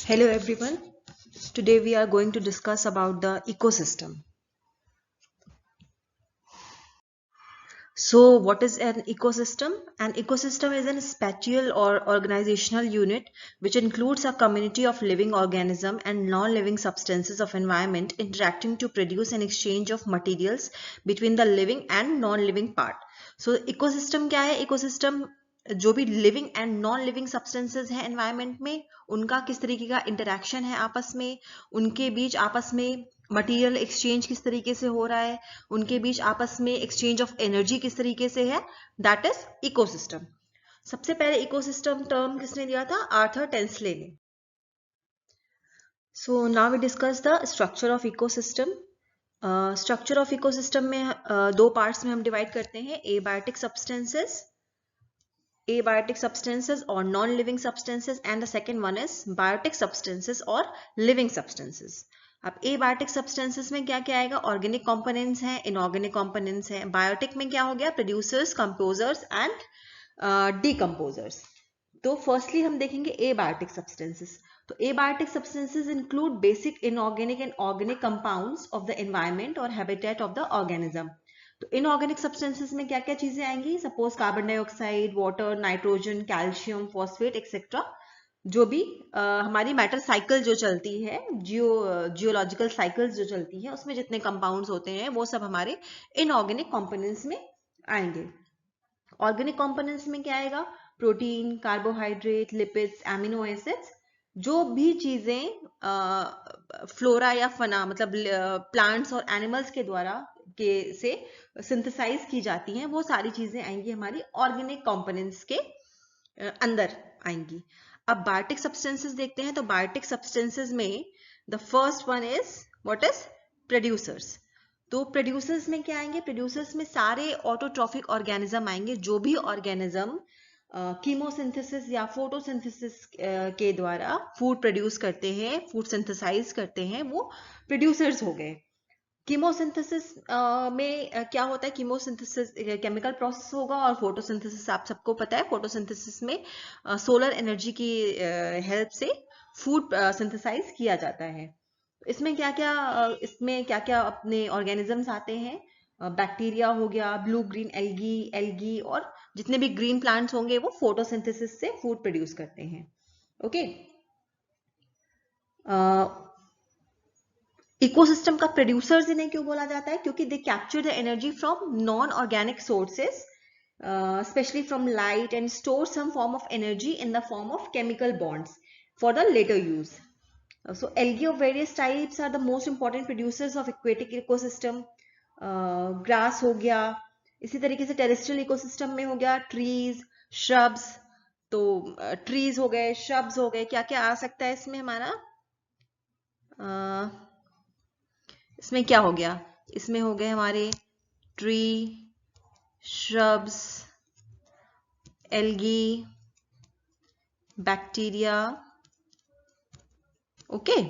Hello everyone. Today we are going to discuss about the ecosystem. So what is an ecosystem? An ecosystem is a spatial or organizational unit which includes a community of living organisms and non-living substances of environment interacting to produce an exchange of materials between the living and non-living part. So ecosystem क्या है? Ecosystem जो भी living and non living substances हैं environment में, उनका किस तरीके का इंटरेक्शन है आपस में, उनके बीच आपस में मटेरियल एक्सचेंज किस तरीके से हो रहा है, उनके बीच आपस में एक्सचेंज ऑफ एनर्जी किस तरीके से है, दैट इज इकोसिस्टम. सबसे पहले इकोसिस्टम टर्म किसने दिया था? आर्थर टेंसले ने. So now we discuss the structure of ecosystem. Structure of ecosystem में दो पार्ट्स में हम डिवाइड करते हैं, abiotic substances or non-living substances, and the second one is biotic substances or living substances. अब एबायोटिक सब्सटेंसेस में क्या क्या आएगा? ऑर्गेनिक कंपोनेंट्स हैं, इनऑर्गेनिक कंपोनेंट्स हैं. बायोटिक में क्या हो गया? Producers, composers and decomposers. तो फर्स्टली हम देखेंगे एबायोटिक सब्सटेंसेस. तो abiotic substances include basic inorganic and organic compounds of the environment और हैबिटेट ऑफ द ऑर्गेनिज्म. तो इनऑर्गेनिक सब्सटेंसेस में क्या क्या चीजें आएंगी? Suppose carbon dioxide, water, nitrogen, calcium, phosphate etcetera. जो भी हमारी मैटर साइकिल जो चलती है, जियोलॉजिकल साइकिल्स जो चलती है, उसमें जितने कंपाउंड्स होते हैं वो सब हमारे इनऑर्गेनिक कंपोनेंट्स में आएंगे. ऑर्गेनिक कंपोनेंट्स में क्या आएगा? Protein, carbohydrate, lipids, amino acids. जो भी चीजें फ्लोरा या फना मतलब प्लांट्स और एनिमल्स के द्वारा से सिंथेसाइज की जाती हैं, वो सारी चीजें आएंगी हमारी ऑर्गेनिक कंपोनेंट्स के अंदर आएंगी. अब बायोटिक सब्सटेंसेस देखते हैं. तो बायोटिक सब्सटेंसेस में the first one is what is? Producers. तो प्रोड्यूसर्स में क्या आएंगे? प्रोड्यूसर्स में सारे ऑटोट्रॉफिक ऑर्गेनिज्म आएंगे. जो भी ऑर्गेनिज्म कीमोसिंथेसिस या फोटोसिंथेसिस के द्वारा फूड प्रोड्यूस करते हैं, फूड सिंथेसाइज करते हैं, वो प्रोड्यूसर्स हो गए. कीमोसिंथेसिस में क्या होता है? कीमोसिंथेसिस केमिकल प्रोसेस होगा, और फोटोसिंथेसिस आप सबको पता है. फोटोसिंथेसिस में सोलर एनर्जी की हेल्प से फूड सिंथेसाइज किया जाता है. इसमें क्या क्या अपने ऑर्गेनिजम्स आते हैं? बैक्टीरिया हो गया, ब्लू ग्रीन एल्गी और जितने भी ग्रीन प्लांट्स होंगे वो फोटोसिंथेसिस से फूड प्रोड्यूस करते हैं. ओके. इकोसिस्टम का प्रोड्यूसर्स इन्हें क्यों बोला जाता है? क्योंकि they capture the energy from non organic sources, especially from light, and store some form of energy in the form of chemical bonds for the later use. So algae of various types are the most important producers of aquatic ecosystem. Grass हो गया. इसी तरीके से terrestrial ecosystem में हो गया trees, shrubs. तो trees हो गए, श्रब्स हो गए. क्या क्या आ सकता है इसमें हमारा? इसमें क्या हो गया? इसमें हो गए हमारे tree, shrubs, algae, bacteria. Okay,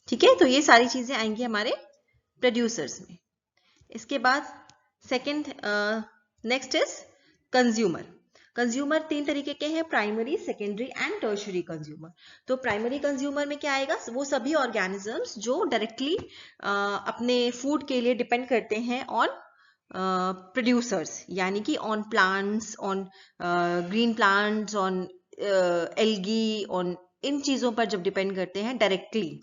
ठीक है. तो ये सारी चीजें आएंगी हमारे प्रोड्यूसर्स में. इसके बाद second next is consumer. Consumer तीन तरीके के हैं, primary, secondary and tertiary consumer. तो प्राइमरी कंज्यूमर में क्या आएगा? वो सभी ऑर्गेनिजम्स जो डायरेक्टली अपने फूड के लिए डिपेंड करते हैं ऑन प्रोड्यूसर्स, यानी कि on plants, on green plants, on algae, on in चीजों पर जब डिपेंड करते हैं डायरेक्टली,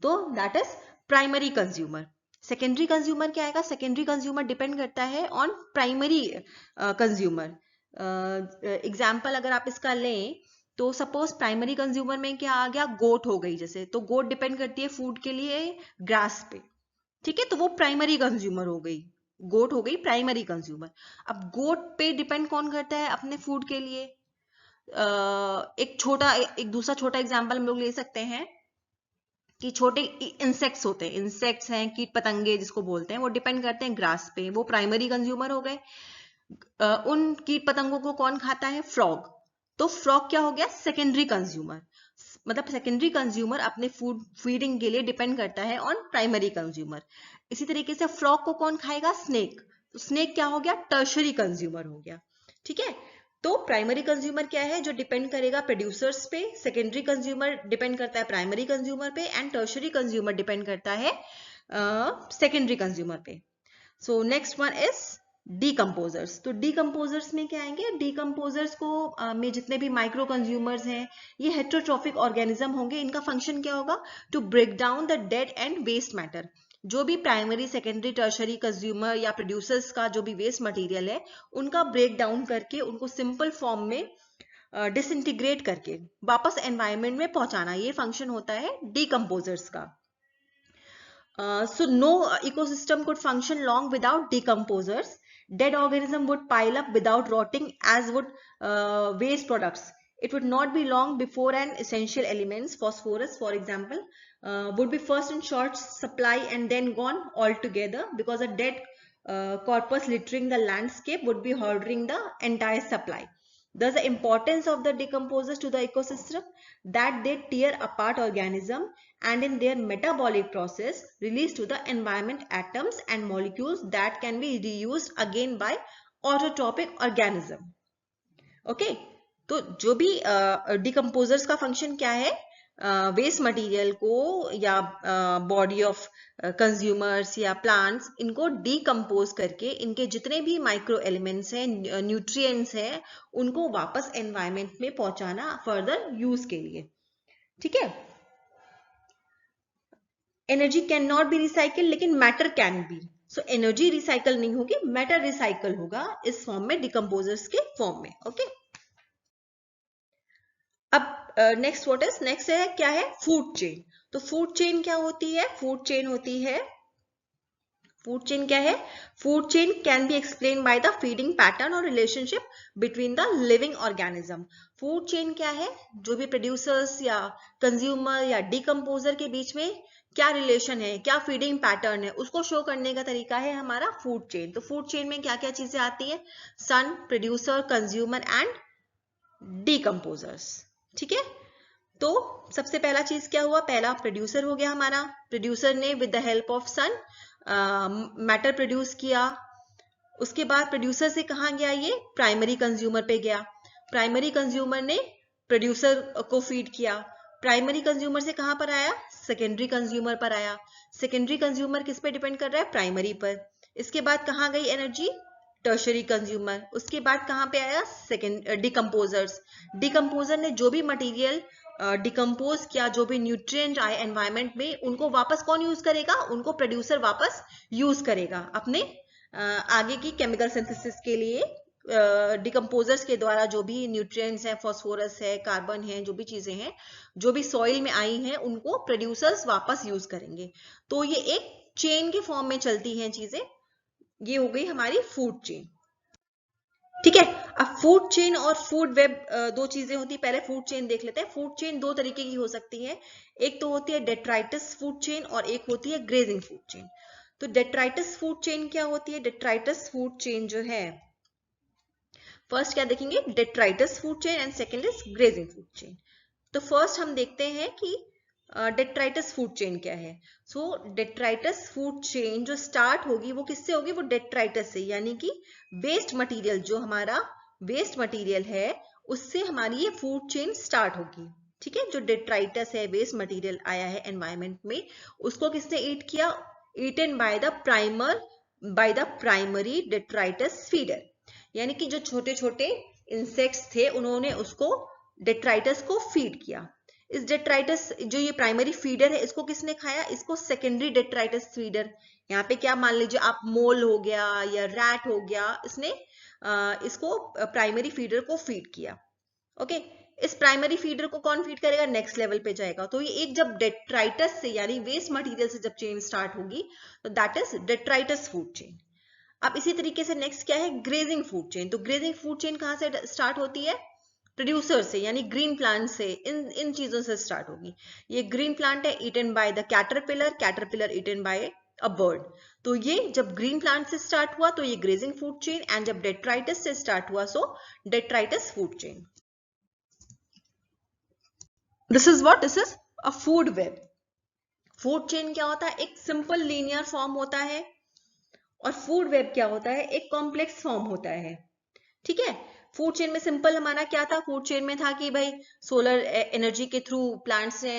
तो that is primary consumer. Secondary consumer क्या आएगा? सेकेंडरी कंज्यूमर डिपेंड करता है ऑन प्राइमरी कंज्यूमर. एग्जाम्पल अगर आप इसका लें तो सपोज प्राइमरी कंज्यूमर में क्या आ गया? गोट हो गई जैसे. तो गोट डिपेंड करती है फूड के लिए ग्रास पे, ठीक है. तो वो प्राइमरी कंज्यूमर हो गई, गोट हो गई प्राइमरी कंज्यूमर. अब गोट पे डिपेंड कौन करता है अपने फूड के लिए? एक दूसरा छोटा एग्जाम्पल हम लोग ले सकते हैं कि छोटे इंसेक्ट्स होते हैं, इंसेक्ट्स हैं, कीट पतंगे जिसको बोलते हैं, वो डिपेंड करते हैं ग्रास पे, वो प्राइमरी कंज्यूमर हो गए. उन कीट पतंगों को कौन खाता है? फ्रॉग. तो फ्रॉग क्या हो गया? Secondary consumer. मतलब सेकेंडरी कंज्यूमर अपने फूड फीडिंग के लिए डिपेंड करता है ऑन प्राइमरी कंज्यूमर. इसी तरीके से फ्रॉग को कौन खाएगा? स्नेक. तो स्नेक क्या हो गया? टर्शरी कंज्यूमर हो गया, ठीक है. तो प्राइमरी कंज्यूमर क्या है, जो डिपेंड करेगा प्रोड्यूसर्स पे, सेकेंडरी कंज्यूमर डिपेंड करता है प्राइमरी कंज्यूमर पे, एंड टर्शरी कंज्यूमर डिपेंड करता है सेकेंडरी कंज्यूमर पे. So next one is decomposers. तो डीकम्पोजर्स में क्या आएंगे, डीकम्पोजर्स को में जितने भी माइक्रो कंज्यूमर्स हैं, ये हेट्रोट्रॉफिक ऑर्गेनिज्म होंगे. इनका फंक्शन क्या होगा, to break down the dead and waste matter. जो भी प्राइमरी सेकेंडरी टर्शरी कंज्यूमर या प्रोड्यूसर्स का जो भी वेस्ट मटेरियल है, उनका ब्रेक डाउन करके उनको सिंपल फॉर्म में डिसइंटीग्रेट करके वापस एनवायरनमेंट में पहुंचाना, ये फंक्शन होता है डीकम्पोजर्स का. So no ecosystem could function long without decomposers. Dead organism would pile up without rotting, as would waste products. It would not be long before an essential elements, phosphorus for example, would be first in short supply and then gone altogether, because a dead corpus littering the landscape would be holding the entire supply. Thus the importance of the decomposers to the ecosystem, that they tear apart organism and in their metabolic process release to the environment atoms and molecules that can be reused again by autotrophic organism. Okay, तो जो भी decomposers का function क्या है, waste material को या body of consumers या plants, इनको डीकम्पोज करके इनके जितने भी माइक्रो एलिमेंट्स हैं, न्यूट्रिएंट्स हैं, उनको वापस एनवायरनमेंट में पहुंचाना फर्दर यूज के लिए. ठीक है. Energy can not be recycle, लेकिन matter can be. So energy recycle नहीं होगी, मैटर रिसाइकल होगा इस फॉर्म में, डिकम्पोजर्स के फॉर्म में. ओके. अब नेक्स्ट व्हाट इज, नेक्स्ट है क्या है, फूड चेन. तो फूड चेन क्या होती है, फूड चेन होती है, फूड चेन क्या है, food chain can be explain by the feeding pattern और relationship between the living organism. Food chain क्या है, जो भी प्रोड्यूसर्स या कंज्यूमर या डिकम्पोजर के बीच में क्या रिलेशन है, क्या फीडिंग पैटर्न है, उसको शो करने का तरीका है हमारा फूड चेन. तो फूड चेन में क्या क्या चीजें आती है, सन, प्रोड्यूसर, कंज्यूमर एंड डिकम्पोजर्स. ठीक है. तो सबसे पहला चीज क्या हुआ, पहला प्रोड्यूसर हो गया हमारा. प्रोड्यूसर ने with the help of sun matter produce किया. उसके बाद प्रोड्यूसर से कहां गया, ये प्राइमरी कंज्यूमर पे गया. प्राइमरी कंज्यूमर ने प्रोड्यूसर को फीड किया. प्राइमरी कंज्यूमर से कहां पर आया, सेकेंडरी कंज्यूमर पर आया. सेकेंडरी कंज्यूमर किस पे डिपेंड कर रहा है, प्राइमरी पर. इसके बाद कहां गई एनर्जी, टर्शरी कंज्यूमर. उसके बाद कहां पे आया, सेकेंड डिकम्पोजर्स. डिकम्पोजर ने जो भी मटेरियल डिकम्पोज किया, जो भी न्यूट्रिएंट आए एनवायरनमेंट में, उनको वापस कौन यूज करेगा, उनको प्रोड्यूसर वापस यूज करेगा अपने आगे की केमिकल सिंथेसिस के लिए. डिकम्पोजर्स के द्वारा जो भी न्यूट्रिएंट्स हैं, फास्फोरस है, कार्बन है, जो भी चीजें हैं, जो भी सॉइल में आई हैं, उनको प्रोड्यूसर्स वापस यूज करेंगे. तो ये एक चेन के फॉर्म में चलती हैं चीजें. ये हो गई हमारी फूड चेन. ठीक है. अब फूड चेन और फूड वेब दो चीजें होती है. पहले फूड चेन देख लेते हैं. फूड चेन दो तरीके की हो सकती है. एक तो होती है डेट्राइटिस फूड चेन और एक होती है ग्रेजिंग फूड चेन. तो डेट्राइटिस फूड चेन क्या होती है, डेट्राइटिस फूड चेन जो है, फर्स्ट क्या देखेंगे, detritus food chain and second is grazing food chain. तो फर्स्ट हम देखते हैं कि डेट्राइटिस फूड चेन क्या है. सो डेट्राइटिस फूड चेन जो स्टार्ट होगी वो किससे होगी, वो डेट्राइटिस से, यानी कि वेस्ट मटेरियल, जो हमारा वेस्ट मटेरियल है उससे हमारी ये फूड चेन स्टार्ट होगी. ठीक है. जो डेट्राइटिस है, वेस्ट मटेरियल आया है एनवायरनमेंट में, उसको किसने ईट किया, eaten by the primary detritus feeder. यानी कि जो छोटे छोटे इंसेक्ट्स थे, उन्होंने उसको डेट्राइटिस को फीड किया. इस डेट्राइटिस, जो ये प्राइमरी फीडर है, इसको किसने खाया, इसको सेकेंडरी डेट्राइटिस फीडर. यहाँ पे क्या मान लीजिए आप, मोल हो गया या रैट हो गया, इसने इसको प्राइमरी फीडर को फीड किया. ओके. इस प्राइमरी फीडर को कौन फीड करेगा, नेक्स्ट लेवल पे जाएगा. तो ये एक जब डेट्राइटिस से, यानी वेस्ट मटेरियल से जब चेन स्टार्ट होगी, तो दैट इज डेट्राइटिस फूड चेन. अब इसी तरीके से नेक्स्ट क्या है, ग्रेजिंग फूड चेन. तो ग्रेजिंग फूड चेन कहां से स्टार्ट होती है, प्रोड्यूसर से, यानी ग्रीन प्लांट से, इन चीजों से स्टार्ट होगी. ये ग्रीन प्लांट है, eaten by the caterpillar, caterpillar eaten by a bird. तो ये जब ग्रीन प्लांट से स्टार्ट हुआ तो ये ग्रेजिंग फूड चेन, एंड जब डेट्राइटिस से स्टार्ट हुआ so detritus food chain. This is what, this is a food web. Food chain क्या होता है, एक सिंपल लीनियर फॉर्म होता है, और फूड वेब क्या होता है, एक कॉम्प्लेक्स फॉर्म होता है. ठीक है. फूड चेन में सिंपल हमारा क्या था, फूड चेन में था कि भाई सोलर एनर्जी के थ्रू प्लांट्स ने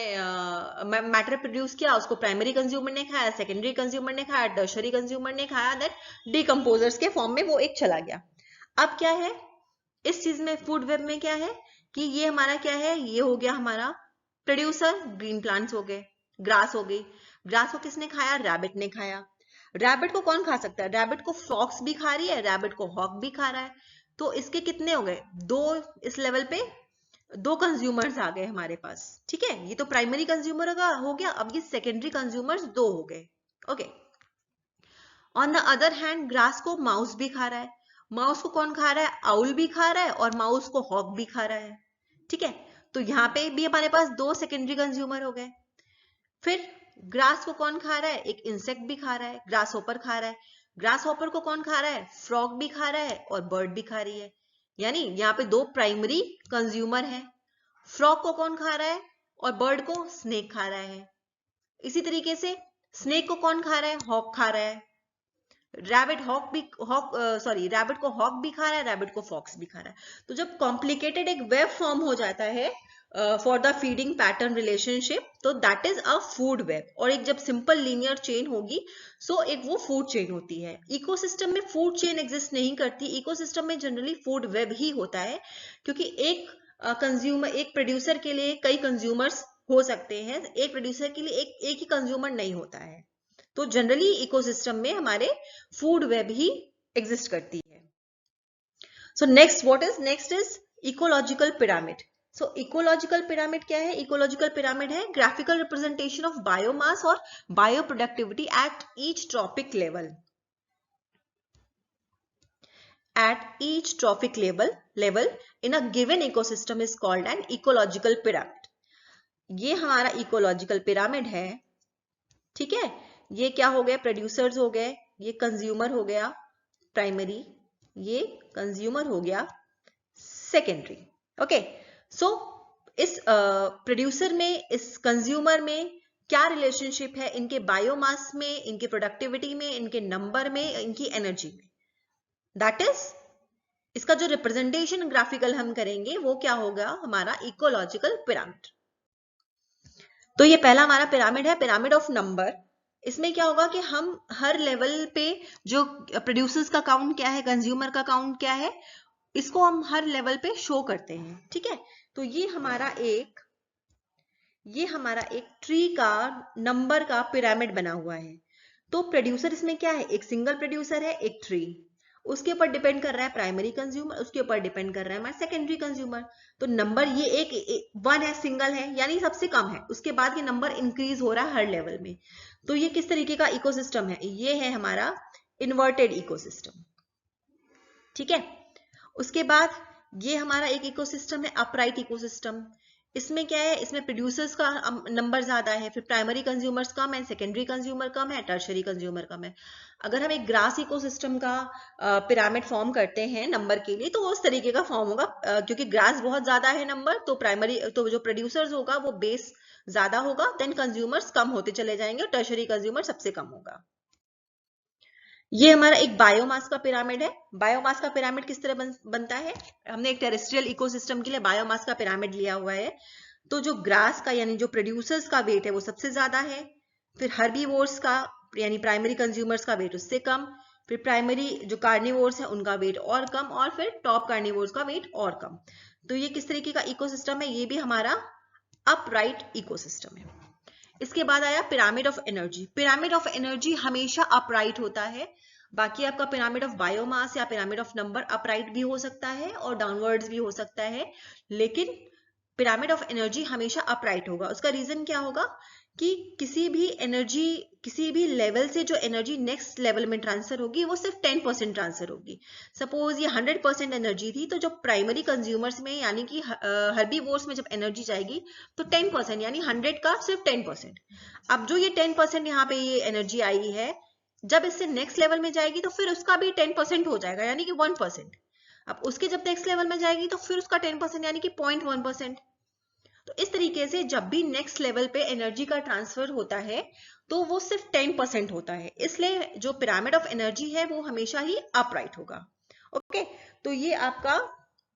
मैटर प्रोड्यूस किया, उसको प्राइमरी कंज्यूमर ने खाया, सेकेंडरी कंज्यूमर ने खाया, टर्शरी कंज्यूमर ने खाया, दैट डिकम्पोजर्स के फॉर्म में वो एक चला गया। अब क्या है इस चीज में, फूड वेब में क्या है कि ये हमारा क्या है, ये हो गया हमारा प्रोड्यूसर, ग्रीन प्लांट्स हो गए, ग्रास हो गई। ग्रास को किसने खाया, रैबिट ने खाया। रैबिट को कौन खा सकता है, रैबिट को फॉक्स भी खा रही है, रैबिट को हॉक भी खा रहा है। तो इसके कितने हो गए, दो, इस लेवल पे दो कंज्यूमर्स आ गए हमारे पास। ठीक है, ये तो प्राइमरी कंज्यूमर हो गया, अब ये सेकेंडरी कंज्यूमर्स दो हो गए। Okay, on the other hand grass को माउस भी खा रहा है। माउस को कौन खा रहा है, आउल भी खा रहा है और माउस को हॉक भी खा रहा है। ठीक है, तो यहाँ पे भी हमारे पास दो सेकेंडरी कंज्यूमर हो गए। फिर ग्रास को कौन खा रहा है, एक इंसेक्ट भी खा रहा है, ग्रास हॉपर खा रहा है। ग्रास हॉपर को कौन खा रहा है, फ्रॉग भी खा रहा है और बर्ड भी खा रही है। यानी यहाँ पे दो प्राइमरी कंज्यूमर है। फ्रॉग को कौन खा रहा है और बर्ड को स्नेक खा रहा है। इसी तरीके से स्नेक को कौन खा रहा है, हॉक खा रहा है। रैबिट रैबिट को हॉक भी खा रहा है, रैबिट को फॉक्स भी खा रहा है। तो जब कॉम्प्लिकेटेड एक वेब फॉर्म हो जाता है for the feeding pattern relationship, तो that is a food web. और एक जब सिंपल लीनियर चेन होगी, सो एक वो फूड चेन होती है। इकोसिस्टम में फूड चेन एग्जिस्ट नहीं करती, इकोसिस्टम में जनरली फूड वेब ही होता है, क्योंकि एक कंज्यूमर, एक प्रोड्यूसर के लिए कई कंज्यूमर्स हो सकते हैं, एक प्रोड्यूसर के लिए एक ही कंज्यूमर नहीं होता है। तो जनरली इकोसिस्टम में हमारे फूड वेब ही एग्जिस्ट करती है। So next is ecological pyramid. So ecological pyramid क्या है, इकोलॉजिकल पिरामिड है ग्राफिकल रिप्रेजेंटेशन ऑफ बायोमास और bio productivity at each trophic level. At each trophic level in a given ecosystem is called an ecological pyramid. ये हमारा ecological pyramid है। ठीक है, ये क्या हो गए, प्रोड्यूसर्स हो गए, ये कंज्यूमर हो गया प्राइमरी, ये कंज्यूमर हो गया सेकेंडरी। ओके, सो इस प्रोड्यूसर में, इस कंज्यूमर में क्या रिलेशनशिप है, इनके बायोमास में, इनके प्रोडक्टिविटी में, इनके नंबर में, इनकी एनर्जी में। दैट इज इसका जो रिप्रेजेंटेशन ग्राफिकल हम करेंगे वो क्या होगा, हमारा इकोलॉजिकल पिरामिड। तो ये पहला हमारा पिरामिड है, पिरामिड ऑफ नंबर। इसमें क्या होगा कि हम हर लेवल पे जो प्रोड्यूसर्स का काउंट क्या है, कंज्यूमर का काउंट क्या है, इसको हम हर लेवल पे शो करते हैं। ठीक है, तो ये हमारा एक ट्री का नंबर का पिरामिड बना हुआ है। तो प्रोड्यूसर इसमें क्या है, एक सिंगल प्रोड्यूसर है, एक ट्री, उसके ऊपर डिपेंड कर रहा है प्राइमरी कंज्यूमर, उसके ऊपर डिपेंड कर रहा है हमारा सेकेंडरी कंज्यूमर। तो नंबर ये एक वन है, सिंगल है, यानी सबसे कम है, उसके बाद ये नंबर इंक्रीज हो रहा है हर लेवल में। तो ये किस तरीके का इकोसिस्टम है, ये है हमारा इन्वर्टेड इकोसिस्टम। ठीक है, उसके बाद ये हमारा एक इकोसिस्टम है अपराइट इकोसिस्टम। इसमें क्या है, इसमें प्रोड्यूसर्स का नंबर ज्यादा है, फिर प्राइमरी कंज्यूमर्स कम है, सेकेंडरी कंज्यूमर कम है, टर्शरी कंज्यूमर कम है। अगर हम एक ग्रास इकोसिस्टम का पिरामिड फॉर्म करते हैं नंबर के लिए, तो उस तरीके का फॉर्म होगा, क्योंकि ग्रास बहुत ज्यादा है नंबर, तो तो जो प्रोड्यूसर्स होगा वो बेस ज्यादा होगा, देन कंज्यूमर्स कम होते चले जाएंगे और टर्शरी कंज्यूमर सबसे कम होगा। ये हमारा एक बायोमास का पिरामिड है। बायोमास का पिरामिड किस तरह बनता है, हमने एक टेरेस्ट्रियल इकोसिस्टम के लिए बायोमास का पिरामिड लिया हुआ है। तो जो ग्रास का यानी जो प्रोड्यूसर्स का वेट है वो सबसे ज्यादा है, फिर हर्बीवोर्स का यानी प्राइमरी कंज्यूमर्स का वेट उससे कम, फिर प्राइमरी जो कार्निवोर्स है उनका वेट और कम, और फिर टॉप कार्निवोर्स का वेट और कम। तो ये किस तरीके का इकोसिस्टम है, ये भी हमारा अपराइट इकोसिस्टम है। इसके बाद आया pyramid of energy. Pyramid of energy हमेशा अपराइट होता है। बाकी आपका पिरामिड ऑफ बायोमास या पिरामिड ऑफ नंबर अपराइट भी हो सकता है और डाउनवर्ड्स भी हो सकता है, लेकिन पिरामिड ऑफ एनर्जी हमेशा अपराइट होगा। उसका रीजन क्या होगा कि किसी भी लेवल से जो एनर्जी नेक्स्ट लेवल में ट्रांसफर होगी वो सिर्फ 10% ट्रांसफर होगी। सपोज ये 100% एनर्जी थी, तो जब प्राइमरी कंज्यूमर्स में यानी कि हर्बीवोर्स में जब एनर्जी जाएगी तो 10% यानी 100 का सिर्फ 10%। अब जो ये 10% यहाँ पे ये एनर्जी आई है, जब इससे नेक्स्ट लेवल में जाएगी तो फिर उसका भी 10% हो जाएगा, यानी कि 1%। अब उसके जब नेक्स्ट लेवल में जाएगी तो फिर उसका 10% यानी कि 0.1%। तो इस तरीके से जब भी नेक्स्ट लेवल पे एनर्जी का ट्रांसफर होता है तो वो सिर्फ 10% होता है, इसलिए जो पिरामिड ऑफ एनर्जी है वो हमेशा ही अपराइट होगा। ओके, तो ये आपका